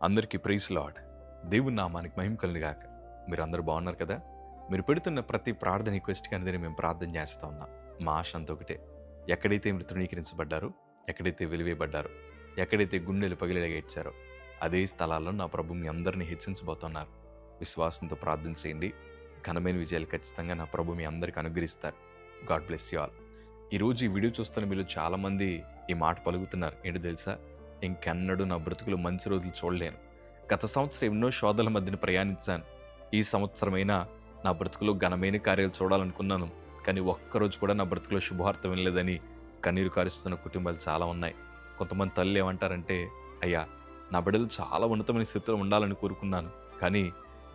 అందరికీ praise lord. దేవుని నామానికి మహిమ కలుగునుగాక. మీరు అందరూ బాగున్నారు కదా? మీరు పెడుతున్న ప్రతి ప్రార్థన రిక్వెస్ట్ అనేది మేము ప్రార్థన చేస్తూ ఉన్నాం. మా ఆశ అంతా ఒకటే, ఎక్కడైతే మీరు తృణీకరించబడ్డారో, ఎక్కడైతే వెలివేయబడ్డారో, ఎక్కడైతే గుండెలు పగిలిగేడ్చారో అదే స్థలాల్లో నా ప్రభు మీ అందరినీ హెచ్చించబోతున్నారు. విశ్వాసంతో ప్రార్థన చేయండి. ఘనమైన విజయాలు ఖచ్చితంగా నా ప్రభు మీ అందరికీ అనుగ్రహిస్తారు. God bless you all. ఈరోజు ఈ వీడియో చూస్తున్న మీరు చాలామంది ఈ మాట పలుకుతున్నారు. ఏంటి తెలుసా? ఇంకెన్నడూ నా బ్రతుకులు మంచి రోజులు చూడలేను. గత సంవత్సరం ఎన్నో శోధల మధ్యన ప్రయాణించాను. ఈ సంవత్సరమైనా నా బ్రతుకులో ఘనమైన కార్యాలు చూడాలనుకున్నాను. కానీ ఒక్కరోజు కూడా నా బ్రతుకులో శుభవార్త వినలేదని కన్నీరు కారుస్తున్న కుటుంబాలు చాలా ఉన్నాయి. కొంతమంది తల్లి ఏమంటారంటే, అయ్యా, నా బిడ్డలు చాలా ఉన్నతమైన స్థితిలో ఉండాలని కోరుకున్నాను. కానీ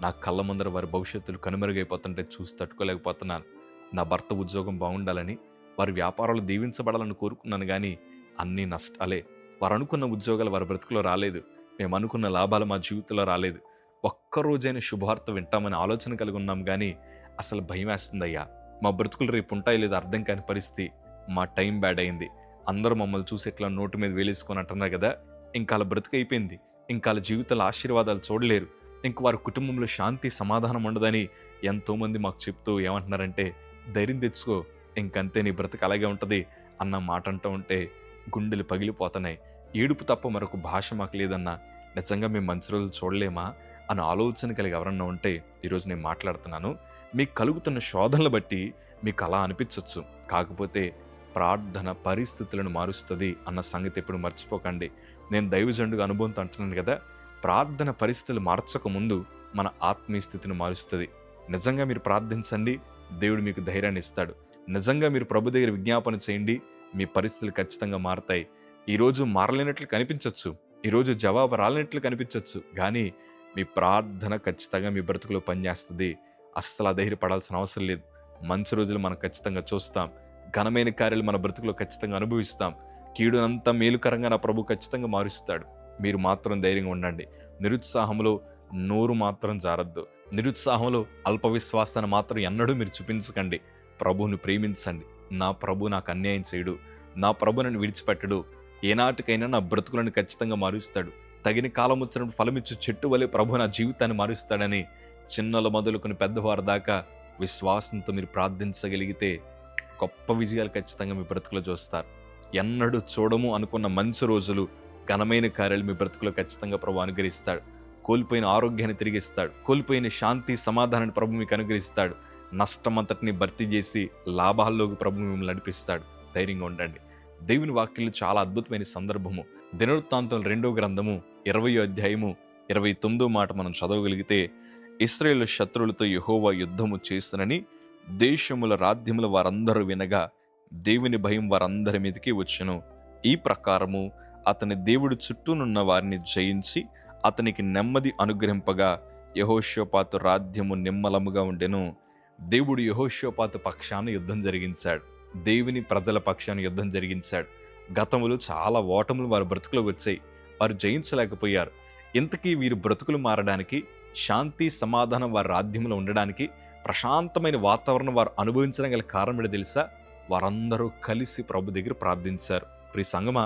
నా కళ్ళ ముందర వారి భవిష్యత్తులు కనుమరుగైపోతుంటే చూసి తట్టుకోలేకపోతున్నాను. నా భర్త ఉద్యోగం బాగుండాలని, వారి వ్యాపారాలు దీవించబడాలని కోరుకున్నాను. కానీ అన్నీ నష్టాలే. వారు అనుకున్న ఉద్యోగాలు వారి బ్రతుకులో రాలేదు. మేము అనుకున్న లాభాలు మా జీవితంలో రాలేదు. ఒక్కరోజైనా శుభవార్త వింటామని ఆలోచన కలిగి ఉన్నాం. కానీ అసలు భయం వేస్తుందయ్యా. మా బ్రతుకులు రేపు ఉంటాయి లేదు అర్థం కాని పరిస్థితి. మా టైం బ్యాడ్ అయింది. అందరూ మమ్మల్ని చూసి ఇట్లా నోటు మీద వేలేసుకొని అంటున్నారు కదా, ఇంకా వాళ్ళ బ్రతుకు అయిపోయింది. ఇంకా వాళ్ళ జీవితాల ఆశీర్వాదాలు చూడలేరు. ఇంక వారి కుటుంబంలో శాంతి సమాధానం ఉండదని ఎంతోమంది మాకు చెప్తూ ఏమంటున్నారంటే, ధైర్యం తెచ్చుకో, ఇంకంతే నీ బ్రతుకు అలాగే ఉంటుంది అన్న మాట అంటూ ఉంటే గుండెలు పగిలిపోతున్నాయి. ఏడుపు తప్ప మరొక భాష మాకు లేదన్నా. నిజంగా మేము మంచి రోజులు చూడలేమా అన్న ఆలోచన కలిగి ఎవరన్నా ఉంటే ఈరోజు నేను మాట్లాడుతున్నాను. మీకు కలుగుతున్న శోధనలు బట్టి మీకు అలా అనిపించవచ్చు. కాకపోతే ప్రార్థన పరిస్థితులను మారుస్తుంది అన్న సంగతి ఎప్పుడు మర్చిపోకండి. నేను దైవజనుడిగా అనుభవంతో అంటున్నాను కదా, ప్రార్థన పరిస్థితులు మార్చక ముందు మన ఆత్మీయ స్థితిని మారుస్తుంది. నిజంగా మీరు ప్రార్థించండి, దేవుడు మీకు ధైర్యాన్ని ఇస్తాడు. నిజంగా మీరు ప్రభు దగ్గర విజ్ఞాపన చేయండి, మీ పరిస్థితులు ఖచ్చితంగా మారతాయి. ఈరోజు మారలేనట్లు కనిపించవచ్చు, ఈరోజు జవాబు రాలేనట్లు కనిపించవచ్చు, కానీ మీ ప్రార్థన ఖచ్చితంగా మీ బ్రతుకులో పనిచేస్తుంది. అస్సలు అధైర్యపడాల్సిన అవసరం లేదు. మంచి రోజులు మనం ఖచ్చితంగా చూస్తాం. ఘనమైన కార్యాలు మన బ్రతుకులో ఖచ్చితంగా అనుభవిస్తాం. కీడునంతా మేలుకరంగా నా ప్రభు ఖచ్చితంగా మారుస్తాడు. మీరు మాత్రం ధైర్యంగా ఉండండి. నిరుత్సాహంలో నోరు మాత్రం జారద్దు. నిరుత్సాహంలో అల్ప విశ్వాసాన్ని మాత్రం ఎన్నడూ మీరు చూపించకండి. ప్రభువుని ప్రేమించండి. నా ప్రభు నాకు అన్యాయం చేయడు, నా ప్రభు నన్ను విడిచిపెట్టడు. ఏనాటికైనా నా బ్రతుకులను ఖచ్చితంగా మారుస్తాడు. తగిన కాలం వచ్చినప్పుడు ఫలమిచ్చు చెట్టు వలె ప్రభు నా జీవితాన్ని మారుస్తాడని చిన్నలు మొదలుకొని పెద్దవారి దాకా విశ్వాసంతో మీరు ప్రార్థించగలిగితే గొప్ప విజయాలు ఖచ్చితంగా మీ బ్రతుకులో చూస్తారు. ఎన్నడూ చూడము అనుకున్న మంచి రోజులు, ఘనమైన కార్యాలు మీ బ్రతుకులో ఖచ్చితంగా ప్రభు అనుగ్రహిస్తాడు. కోల్పోయిన ఆరోగ్యాన్ని తిరిగిస్తాడు. కోల్పోయిన శాంతి సమాధానాన్ని ప్రభు మీకు అనుగ్రహిస్తాడు. నష్టమంతటిని భర్తీ చేసి లాభాల్లోకి ప్రభు మిమ్మల్ని నడిపిస్తాడు. ధైర్యంగా ఉండండి. దేవుని వాక్యంలో చాలా అద్భుతమైన సందర్భము. దినవృత్తాంతం 2వ గ్రంథము 20వ అధ్యాయము 29వ మాట మనం చదవగలిగితే, ఇశ్రాయేలు శత్రువులతో యెహోవా యుద్ధము చేస్తునని దేశముల రాజ్యముల వారందరూ వినగా దేవుని భయం వారందరి మీదకి వచ్చెను. ఈ ప్రకారము అతని దేవుడు చుట్టూనున్న వారిని జయించి అతనికి నెమ్మది అనుగ్రహింపగా యెహోషాపాతు రాజ్యము నిమ్మలముగా ఉండెను. దేవుడు యెహోషాపాతు పక్షాన యుద్ధం జరిగించాడు. దేవుని ప్రజల పక్షాన యుద్ధం జరిగించాడు. గతములు చాలా ఓటములు వారి బ్రతుకులు వచ్చాయి. వారు జయించలేకపోయారు. ఇంతకీ వీరి బ్రతుకులు మారడానికి, శాంతి సమాధానం వారి రాజ్యంలో ఉండడానికి, ప్రశాంతమైన వాతావరణం వారు అనుభవించడం గల కారణం ఏంటో తెలుసా? వారందరూ కలిసి ప్రభు దగ్గర ప్రార్థించారు. ప్రియ సంగమా,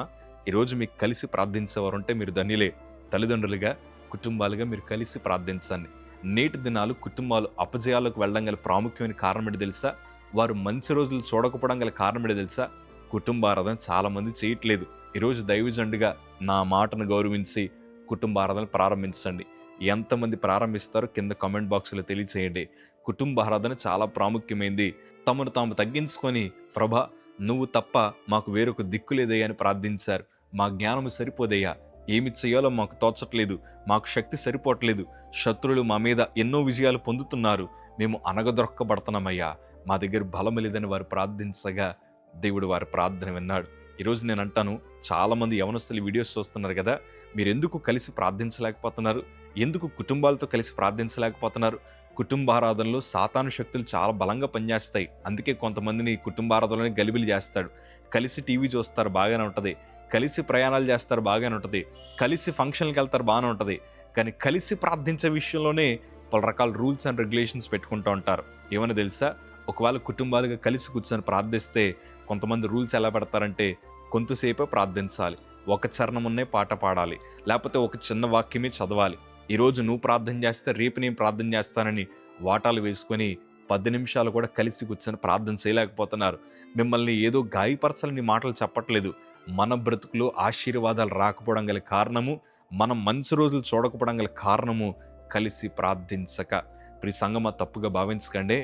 ఈరోజు మీకు కలిసి ప్రార్థించేవారు ఉంటే మీరు ధన్యులే. తల్లిదండ్రులుగా, కుటుంబాలుగా మీరు కలిసి ప్రార్థించండి. నేటి దినాలు కుటుంబాలు అపజయాలకు వెళ్ళడం గల ప్రాముఖ్యమైన కారణం ఏంటో తెలుసా? వారు మంచి రోజులు చూడకపోవడం గల కారణం ఏంటో తెలుసా? కుటుంబారాధన చాలామంది చేయట్లేదు. ఈరోజు దైవజనుడిగా నా మాటను గౌరవించి కుటుంబారాధన ప్రారంభించండి. ఎంతమంది ప్రారంభిస్తారో కింద కామెంట్ బాక్స్లో తెలియచేయండి. కుటుంబారాధన చాలా ప్రాముఖ్యమైంది. తమను తాము తగ్గించుకొని, ప్రభా నువ్వు తప్ప మాకు వేరొక దిక్కు లేదయ్యా అని ప్రార్థించారు. మా జ్ఞానం సరిపోదయ్యా, ఏమి చేయాలో మాకు తోచట్లేదు, మాకు శక్తి సరిపోవట్లేదు, శత్రువులు మా మీద ఎన్నో విజయాలు పొందుతున్నారు, మేము అనగదొక్కబడుతున్నామయ్యా, మా దగ్గర బలం లేదని వారు ప్రార్థించగా దేవుడు వారి ప్రార్థన విన్నాడు. ఈరోజు నేను అంటాను, చాలామంది యవనస్తులు వీడియోస్ చూస్తున్నారు కదా, మీరు ఎందుకు కలిసి ప్రార్థించలేకపోతున్నారు? ఎందుకు కుటుంబాలతో కలిసి ప్రార్థించలేకపోతున్నారు? కుటుంబారాధనలో సాతాను శక్తులు చాలా బలంగా పనిచేస్తాయి. అందుకే కొంతమందిని కుటుంబారాధనలోనే గలిబిలి చేస్తాడు. కలిసి టీవీ చూస్తారు, బాగానే ఉంటుంది. కలిసి ప్రయాణాలు చేస్తారు, బాగానే ఉంటుంది. కలిసి ఫంక్షన్కి వెళ్తారు, బాగానే ఉంటుంది. కానీ కలిసి ప్రార్థించే విషయంలోనే పలు రకాల రూల్స్ అండ్ రెగ్యులేషన్స్ పెట్టుకుంటూ ఉంటారు. ఏమని తెలుసా? ఒకవేళ కుటుంబాలుగా కలిసి కూర్చొని ప్రార్థిస్తే కొంతమంది రూల్స్ ఎలా పెడతారంటే, కొంతసేపే ప్రార్థించాలి, ఒక చరణమున్నే పాట పాడాలి, లేకపోతే ఒక చిన్న వాక్యమే చదవాలి. ఈరోజు నువ్వు ప్రార్థన చేస్తే రేపు నేను ప్రార్థన చేస్తానని వాటాలు వేసుకొని 10 నిమిషాలు కూడా కలిసి కూర్చొని ప్రార్థన చేయలేకపోతున్నారు. మిమ్మల్ని ఏదో గాయపరచాలని మాటలు చెప్పట్లేదు. మన బ్రతుకులో ఆశీర్వాదాలు రాకపోవడం గల కారణము, మనం మంచి రోజులు చూడకపోవడం గల కారణము కలిసి ప్రార్థించక. ప్రియ సంగమా, తప్పుగా భావించకండి.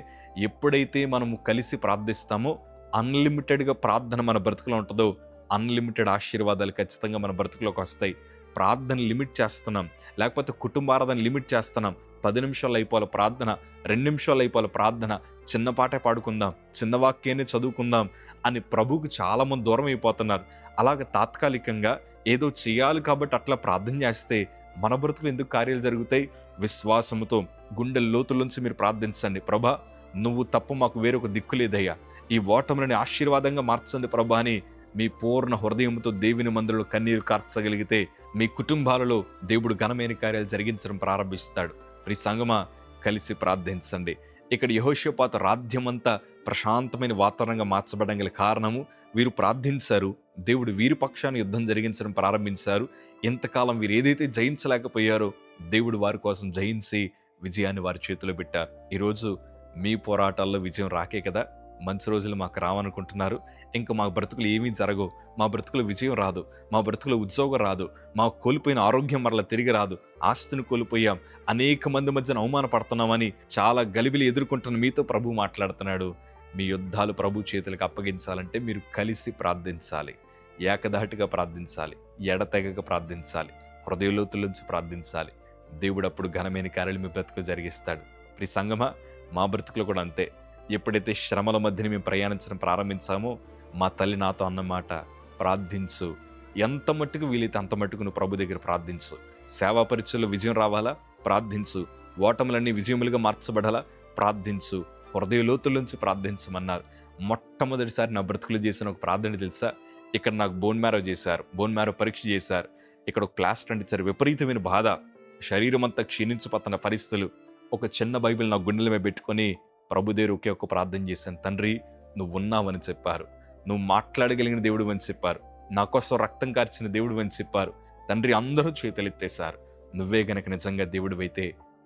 ఎప్పుడైతే మనము కలిసి ప్రార్థిస్తామో అన్లిమిటెడ్గా ప్రార్థన మన బ్రతుకులో ఉంటుందో అన్లిమిటెడ్ ఆశీర్వాదాలు ఖచ్చితంగా మన బ్రతుకులోకి వస్తాయి. ప్రార్థన లిమిట్ చేస్తున్నాం, లేకపోతే కుటుంబారాధన లిమిట్ చేస్తున్నాం. 10 నిమిషాలు అయిపోవాలి ప్రార్థన, 2 నిమిషాలు అయిపోవాలి ప్రార్థన, చిన్న పాటే పాడుకుందాం, చిన్న వాక్యాన్ని చదువుకుందాం అని ప్రభువుకు చాలామంది దూరం అయిపోతున్నారు. అలాగ తాత్కాలికంగా ఏదో చేయాలి కాబట్టి అట్లా ప్రార్థన చేస్తే మన బ్రతుకులు ఎందుకు కార్యాలు జరుగుతాయి? విశ్వాసముతో గుండె లోతులోంచి మీరు ప్రార్థించండి. ప్రభా, నువ్వు తప్ప మాకు వేరొక దిక్కు లేదయ్యా, ఈ ఓటములని ఆశీర్వాదంగా మార్చండి ప్రభా అని మీ పూర్ణ హృదయంతో దేవుని మందిరంలో కన్నీరు కార్చగలిగితే మీ కుటుంబాలలో దేవుడు ఘనమైన కార్యాలు జరిగించడం ప్రారంభిస్తాడు. ప్రియ సంగమా, కలిసి ప్రార్థించండి. ఇక్కడ యెహోషాపాతు రాజ్యమంతా ప్రశాంతమైన వాతావరణంగా మార్చబడడం గల కారణము వీరు ప్రార్థించారు. దేవుడు వీరి పక్షాన్ని యుద్ధం జరిగించడం ప్రారంభించారు. ఇంతకాలం వీరు ఏదైతే జయించలేకపోయారో దేవుడు వారి కోసం జయించి విజయాన్ని వారి చేతిలో పెట్టారు. ఈరోజు మీ పోరాటాల్లో విజయం రాకే కదా మంచి రోజులు మాకు రావనుకుంటున్నారు. ఇంకా మా బ్రతుకులు ఏమీ జరగవు, మా బ్రతుకులు విజయం రాదు, మా బ్రతుకులు ఉద్యోగం రాదు, మాకు కోల్పోయిన ఆరోగ్యం మరలా తిరిగి రాదు, ఆస్తిని కోల్పోయాం, అనేక మంది మధ్యన అవమానపడుతున్నామని చాలా గలిబిలి ఎదుర్కొంటున్న మీతో ప్రభు మాట్లాడుతున్నాడు. మీ యుద్ధాలు ప్రభు చేతులకు అప్పగించాలంటే మీరు కలిసి ప్రార్థించాలి, ఏకధాటిగా ప్రార్థించాలి, ఎడతెగక ప్రార్థించాలి, హృదయలోతులోంచి ప్రార్థించాలి. దేవుడు అప్పుడు ఘనమైన కార్యాలు మీ బ్రతుకు జరిగిస్తాడు. ప్రియ సంగమా, మా బ్రతుకులు కూడా అంతే. ఎప్పుడైతే శ్రమల మధ్యన మేము ప్రయాణించడం ప్రారంభించామో మా తల్లి నాతో అన్నమాట, ప్రార్థించు, ఎంత మట్టుకు వీలైతే అంత మట్టుకు నువ్వు ప్రభు దగ్గర ప్రార్థించు. సేవా పరీక్షల్లో విజయం రావాలా? ప్రార్థించు. ఓటములన్నీ విజయములుగా మార్చబడాలా? ప్రార్థించు. హృదయ లోతుల్లోంచి ప్రార్థించమన్నారు. మొట్టమొదటిసారి నా బ్రతుకులు చేసిన ఒక ప్రార్థన తెలుసా? ఇక్కడ నాకు బోన్ మ్యారో చేశారు, బోన్ మ్యారో పరీక్ష చేశారు. ఇక్కడ ఒక ప్లాస్టర్ ఇచ్చారు, విపరీతమైన బాధ, శరీరం అంతా క్షీణించిపోతున్న పరిస్థితులు. ఒక చిన్న బైబిల్ నా గుండెల మీద పెట్టుకొని ప్రభుదేవుడు ఒకే ఒక్క ప్రార్థన చేశాను. తండ్రి, నువ్వు ఉన్నావని చెప్పారు, నువ్వు మాట్లాడగలిగిన దేవుడు అని చెప్పారు, నా కోసం రక్తం కార్చిన దేవుడు అని చెప్పారు. తండ్రి, అందరూ చేతులెత్తేశారు. నువ్వే గనక నిజంగా దేవుడివైతే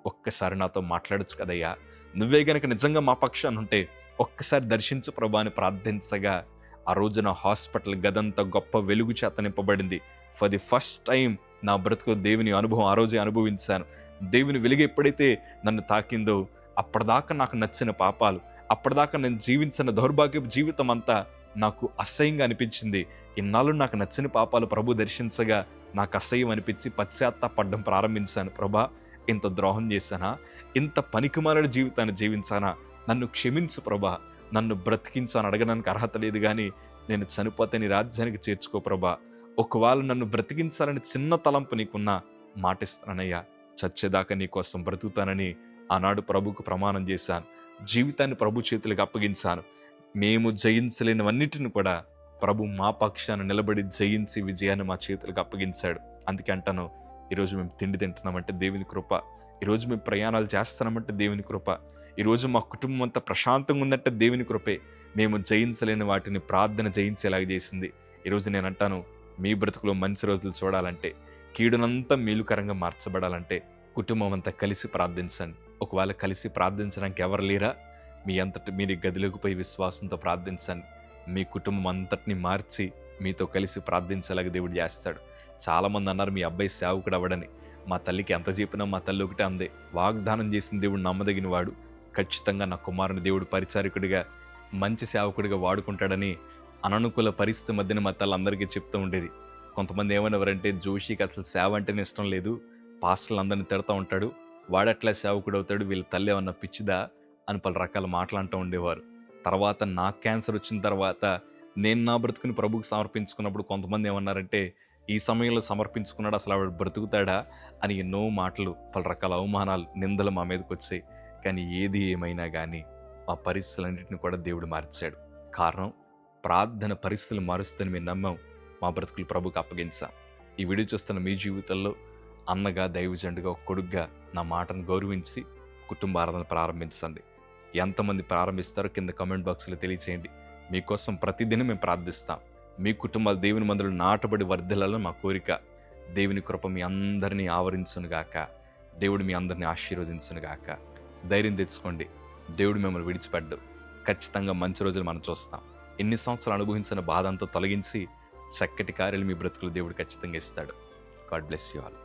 ఒక్కసారి నాతో మాట్లాడచ్చు కదయ్యా, నువ్వే గనక నిజంగా మా పక్షాన ఉంటే ఒక్కసారి దర్శించు ప్రభా అని ప్రార్థించగా ఆ రోజున హాస్పిటల్ గదంతా గొప్ప వెలుగు చేత నింపబడింది. ఫర్ ది ఫస్ట్ టైం నా బ్రతుకు దేవుని అనుభవం ఆ రోజే అనుభవించాను. దేవుని వెలుగు ఎప్పుడైతే నన్ను తాకిందో అప్పటిదాకా నాకు నచ్చిన పాపాలు, అప్పటిదాకా నేను జీవించిన దౌర్భాగ్యపు జీవితం అంతా నాకు అసహ్యంగా అనిపించింది. ఇన్నాళ్ళు నాకు నచ్చిన పాపాలు ప్రభు దర్శించగా నాకు అసహ్యం అనిపించి పశ్చాత్తాపడడం ప్రారంభించాను. ప్రభా, ఇంత ద్రోహం చేశానా, ఇంత పనికిమాలిన జీవితాన్ని జీవించానా, నన్ను క్షమించు ప్రభా, నన్ను బ్రతికించు అని అడగడానికి అర్హత లేదు, కానీ నేను చనిపోతే నీ రాజ్యానికి చేర్చుకో ప్రభా. ఒకవేళ నన్ను బ్రతికించాలని చిన్న తలంపు నీకున్నా మాటిస్తానయ్యా, చచ్చేదాకా నీ కోసం బ్రతుకుతానని ఆనాడు ప్రభుకు ప్రమాణం చేశాను. జీవితాన్ని ప్రభు చేతులకు అప్పగించాను. మేము జయించలేనివన్నిటిని కూడా ప్రభు మా పక్షాన నిలబడి జయించి విజయాన్ని మా చేతులకు అప్పగించాడు. అందుకే అంటాను, ఈరోజు మేము తిండి తింటున్నామంటే దేవుని కృప, ఈరోజు మేము ప్రయాణాలు చేస్తున్నామంటే దేవుని కృప, ఈరోజు మా కుటుంబం అంతా ప్రశాంతంగా ఉందంటే దేవుని కృపే. మేము జయించలేని వాటిని ప్రార్థన జయించేలాగా చేసింది. ఈరోజు నేను అంటాను, మీ బ్రతుకులో మంచి రోజులు చూడాలంటే, కీడునంతా మేలుకరంగా మార్చబడాలంటే కుటుంబం అంతా కలిసి ప్రార్థించండి. ఒకవేళ కలిసి ప్రార్థించడానికి ఎవరు లేరా, మీ అంతటి మీరు గదిలోకి పోయి విశ్వాసంతో ప్రార్థించండి. మీ కుటుంబం అంతటిని మార్చి మీతో కలిసి ప్రార్థించేలాగా దేవుడు చేస్తాడు. చాలామంది అన్నారు మీ అబ్బాయి సేవకుడు అవ్వడని. మా తల్లికి ఎంత చెప్పినా మా తల్లి ఒకటే అందే, వాగ్దానం చేసిన దేవుడు నమ్మదగిన వాడు, ఖచ్చితంగా నా కుమారుని దేవుడు పరిచారకుడిగా మంచి సేవకుడిగా వాడుకుంటాడని అననుకూల పరిస్థితి మధ్యన మా తల్లి అందరికీ చెప్తూ ఉండేది. కొంతమంది ఏమనేవారంటే, జోషికి అసలు సేవ అంటేనే ఇష్టం లేదు, పాస్టర్లు అందరినీ తిడతా ఉంటాడు, వాడట్లా సేవకుడు అవుతాడు, వీళ్ళ తల్లి ఏమన్నా పిచ్చిదా అని పలు రకాల మాటలు అంటూ ఉండేవారు. తర్వాత నాకు క్యాన్సర్ వచ్చిన తర్వాత నేను నా బ్రతుకుని ప్రభుకి సమర్పించుకున్నప్పుడు కొంతమంది ఏమన్నారంటే, ఈ సమయంలో సమర్పించుకున్నాడు, అసలు ఆవిడ బ్రతుకుతాడా అని ఎన్నో మాటలు, పలు రకాల అవమానాలు, నిందలు మా మీదకి వచ్చాయి. కానీ ఏది ఏమైనా కానీ మా పరిస్థితులన్నింటినీ కూడా దేవుడు మార్చాడు. కారణం, ప్రార్థన పరిస్థితులు మారుస్తుందని మేము నమ్మాం, మా బ్రతుకులు ప్రభుకి అప్పగించాం. ఈ వీడియో చూస్తున్న మీ జీవితంలో అన్నగా, దైవజనుడిగా, ఒక కొడుగ్గా నా మాటను గౌరవించి కుటుంబ ఆరాధన ప్రారంభించండి. ఎంతమంది ప్రారంభిస్తారో కింద కామెంట్ బాక్స్లో తెలియచేయండి. మీకోసం ప్రతిదినం మేము ప్రార్థిస్తాం. మీ కుటుంబాలు దేవుని మందులో నాటబడి వర్ధిల్లాలని మా కోరిక. దేవుని కృప మీ అందరినీ ఆవరించునుగాక. దేవుడు మీ అందరినీ ఆశీర్వదించునుగాక. ధైర్యం తెచ్చుకోండి. దేవుడు మిమ్మల్ని విడిచిపెట్టు. ఖచ్చితంగా మంచి రోజులు మనం చూస్తాం. ఎన్ని సంవత్సరాలు అనుభవించిన బాధ అంతా తొలగించి చక్కటి కార్యాలు మీ బ్రతుకులు దేవుడు ఖచ్చితంగా ఇస్తాడు. God bless you all.